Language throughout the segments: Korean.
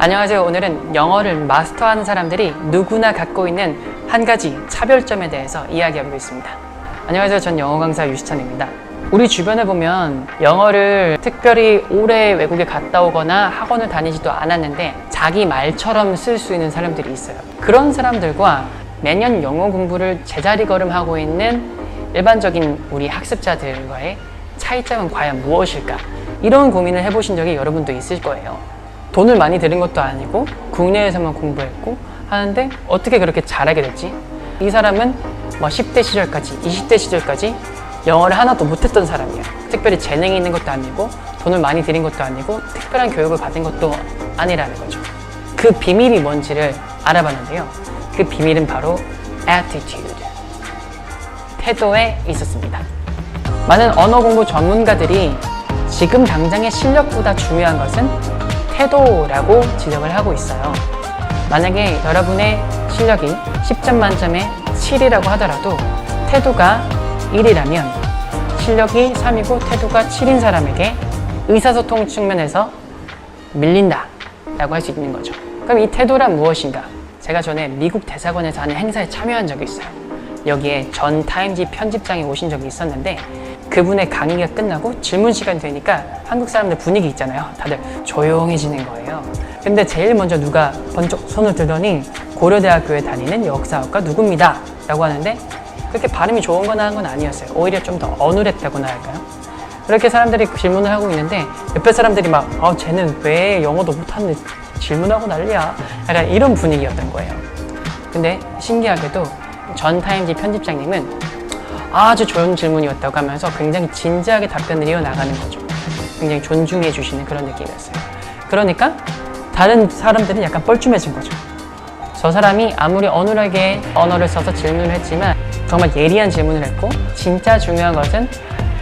안녕하세요. 오늘은 영어를 마스터하는 사람들이 누구나 갖고 있는 한 가지 차별점에 대해서 이야기해보고 있습니다. 안녕하세요. 전 영어 강사 유시찬입니다. 우리 주변에 보면 영어를 특별히 오래 외국에 갔다 오거나 학원을 다니지도 않았는데 자기 말처럼 쓸 수 있는 사람들이 있어요. 그런 사람들과 매년 영어 공부를 제자리 걸음하고 있는 일반적인 우리 학습자들과의 차이점은 과연 무엇일까? 이런 고민을 해보신 적이 여러분도 있을 거예요. 돈을 많이 들인 것도 아니고 국내에서만 공부했고 하는데 어떻게 그렇게 잘하게 됐지? 이 사람은 뭐 10대 시절까지 20대 시절까지 영어를 하나도 못했던 사람이야. 특별히 재능이 있는 것도 아니고 돈을 많이 들인 것도 아니고 특별한 교육을 받은 것도 아니라는 거죠. 그 비밀이 뭔지를 알아봤는데요. 그 비밀은 바로 attitude, 태도에 있었습니다. 많은 언어 공부 전문가들이 지금 당장의 실력보다 중요한 것은 태도라고 지적을 하고 있어요. 만약에 여러분의 실력이 10점 만점에 7이라고 하더라도 태도가 1이라면 실력이 3이고 태도가 7인 사람에게 의사소통 측면에서 밀린다 라고 할 수 있는 거죠. 그럼 이 태도란 무엇인가? 제가 전에 미국 대사관에서 하는 행사에 참여한 적이 있어요. 여기에 전 타임지 편집장이 오신 적이 있었는데 그분의 강의가 끝나고 질문 시간이 되니까 한국 사람들 분위기 있잖아요. 다들 조용해지는 거예요. 근데 제일 먼저 누가 번쩍 손을 들더니 고려대학교에 다니는 역사학과 누구입니다 라고 하는데 그렇게 발음이 좋은 거나 한 건 아니었어요. 오히려 좀 더 어눌했다고나 할까요? 그렇게 사람들이 질문을 하고 있는데 옆에 사람들이 막 쟤는 왜 영어도 못하는데 질문하고 난리야 약간 이런 분위기였던 거예요. 근데 신기하게도 전 타임지 편집장님은 아주 좋은 질문이었다고 하면서 굉장히 진지하게 답변을 이어나가는 거죠. 굉장히 존중해 주시는 그런 느낌이었어요. 그러니까 다른 사람들은 약간 뻘쭘해진 거죠. 저 사람이 아무리 어눌하게 언어를 써서 질문을 했지만 정말 예리한 질문을 했고 진짜 중요한 것은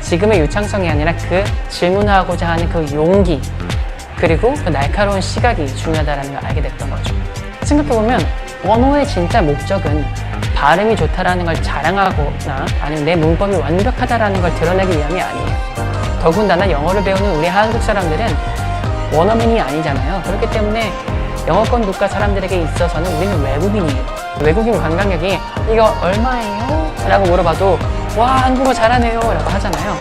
지금의 유창성이 아니라 그 질문하고자 하는 그 용기 그리고 그 날카로운 시각이 중요하다는 걸 알게 됐던 거죠. 생각해보면 언어의 진짜 목적은 발음이 좋다라는 걸 자랑하거나 아니면 내 문법이 완벽하다라는 걸 드러내기 위함이 아니에요. 더군다나 영어를 배우는 우리 한국 사람들은 원어민이 아니잖아요. 그렇기 때문에 영어권 국가 사람들에게 있어서는 우리는 외국인이에요. 외국인 관광객이 이거 얼마예요? 라고 물어봐도 와 한국어 잘하네요 라고 하잖아요.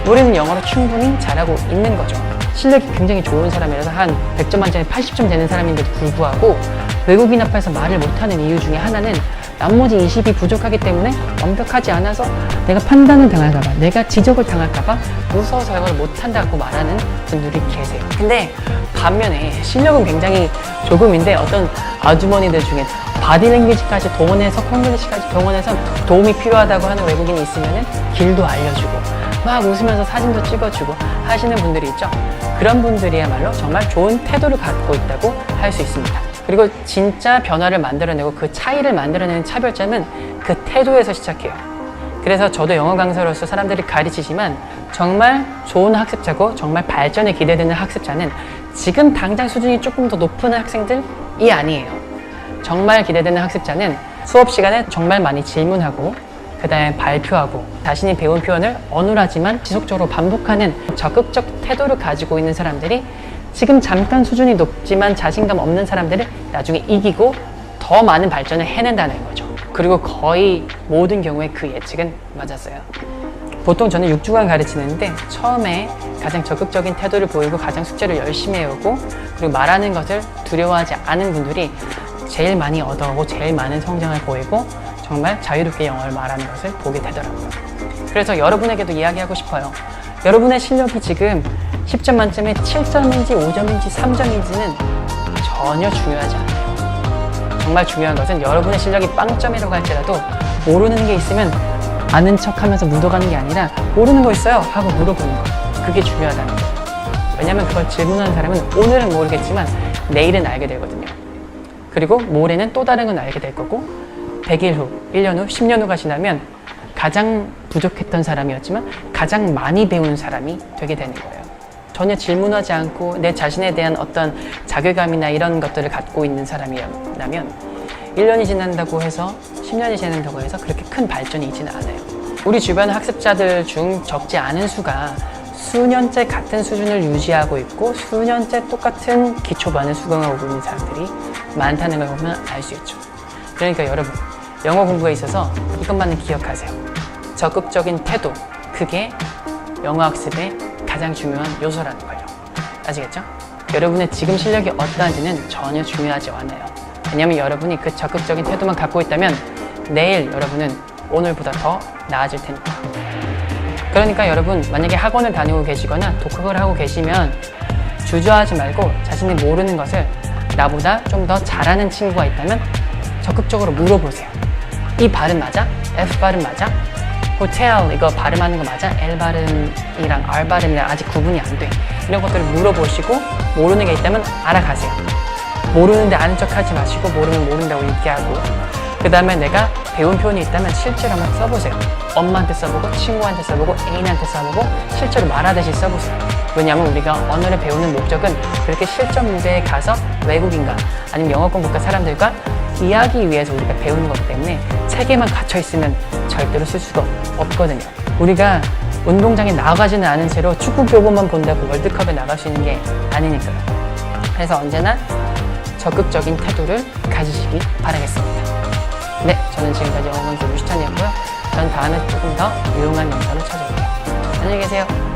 우리는 영어를 충분히 잘하고 있는 거죠. 실력이 굉장히 좋은 사람이라서 한 100점 만점에 80점 되는 사람인데도 불구하고 외국인 앞에서 말을 못하는 이유 중에 하나는 나머지 20이 부족하기 때문에 완벽하지 않아서 내가 판단을 당할까봐 내가 지적을 당할까봐 무서워서 영어를 못한다고 말하는 분들이 계세요. 근데 반면에 실력은 굉장히 조금인데 어떤 아주머니들 중에 바디랭귀지까지 동원해서 콩글리시까지 동원해서 도움이 필요하다고 하는 외국인이 있으면 길도 알려주고 막 웃으면서 사진도 찍어주고 하시는 분들이 있죠. 그런 분들이야말로 정말 좋은 태도를 갖고 있다고 할 수 있습니다. 그리고 진짜 변화를 만들어내고 그 차이를 만들어내는 차별점은 그 태도에서 시작해요. 그래서 저도 영어 강사로서 사람들이 가르치지만 정말 좋은 학습자고 정말 발전에 기대되는 학습자는 지금 당장 수준이 조금 더 높은 학생들이 아니에요. 정말 기대되는 학습자는 수업 시간에 정말 많이 질문하고 그 다음에 발표하고 자신이 배운 표현을 어눌하지만 지속적으로 반복하는 적극적 태도를 가지고 있는 사람들이 지금 잠깐 수준이 높지만 자신감 없는 사람들을 나중에 이기고 더 많은 발전을 해낸다는 거죠. 그리고 거의 모든 경우에 그 예측은 맞았어요. 보통 저는 6주간 가르치는데 처음에 가장 적극적인 태도를 보이고 가장 숙제를 열심히 해오고 그리고 말하는 것을 두려워하지 않은 분들이 제일 많이 얻어오고 제일 많은 성장을 보이고 정말 자유롭게 영어를 말하는 것을 보게 되더라고요. 그래서 여러분에게도 이야기하고 싶어요. 여러분의 실력이 지금 10점 만점에 7점인지 5점인지 3점인지는 전혀 중요하지 않아요. 정말 중요한 것은 여러분의 실력이 빵점이라고 할지라도 모르는 게 있으면 아는 척하면서 묻어가는 게 아니라 모르는 거 있어요? 하고 물어보는 거. 그게 중요하다는 거예요. 왜냐면 그걸 질문하는 사람은 오늘은 모르겠지만 내일은 알게 되거든요. 그리고 모레는 또 다른 건 알게 될 거고 100일 후, 1년 후, 10년 후가 지나면 가장 부족했던 사람이었지만 가장 많이 배운 사람이 되게 되는 거예요. 전혀 질문하지 않고 내 자신에 대한 어떤 자괴감이나 이런 것들을 갖고 있는 사람이라면 1년이 지난다고 해서 10년이 지난다고 해서 그렇게 큰 발전이 있지는 않아요. 우리 주변 학습자들 중 적지 않은 수가 수년째 같은 수준을 유지하고 있고 수년째 똑같은 기초반을 수강하고 있는 사람들이 많다는 걸 보면 알 수 있죠. 그러니까 여러분, 영어 공부에 있어서 이것만은 기억하세요. 적극적인 태도, 그게 영어 학습의 가장 중요한 요소라는 걸요. 아시겠죠? 여러분의 지금 실력이 어떠한지는 전혀 중요하지 않아요. 왜냐면 여러분이 그 적극적인 태도만 갖고 있다면 내일 여러분은 오늘보다 더 나아질 테니까. 그러니까 여러분, 만약에 학원을 다니고 계시거나 독학을 하고 계시면 주저하지 말고 자신이 모르는 것을 나보다 좀 더 잘하는 친구가 있다면 적극적으로 물어보세요. 이 발음 맞아? F 발음 맞아? 호텔 이거 발음하는 거 맞아? L 발음이랑 R 발음이랑 아직 구분이 안 돼. 이런 것들을 물어보시고 모르는 게 있다면 알아가세요. 모르는데 아는 척 하지 마시고 모르면 모른다고 얘기하고, 그 다음에 내가 배운 표현이 있다면 실제로 한번 써보세요. 엄마한테 써보고 친구한테 써보고 애인한테 써보고 실제로 말하듯이 써보세요. 왜냐하면 우리가 언어를 배우는 목적은 그렇게 실전 무대에 가서 외국인과 아니면 영어 공부과 사람들과 이야기 위해서 우리가 배우는 거기 때문에 책에만 갇혀있으면 절대로 쓸 수가 없거든요. 우리가 운동장에 나가지는 않은 채로 축구 교본만 본다고 월드컵에 나갈 수 있는 게 아니니까요. 그래서 언제나 적극적인 태도를 가지시기 바라겠습니다. 네, 저는 지금까지 영어 강사 유시찬이었고요. 전 다음에 조금 더 유용한 영상으로 찾아올게요. 안녕히 계세요.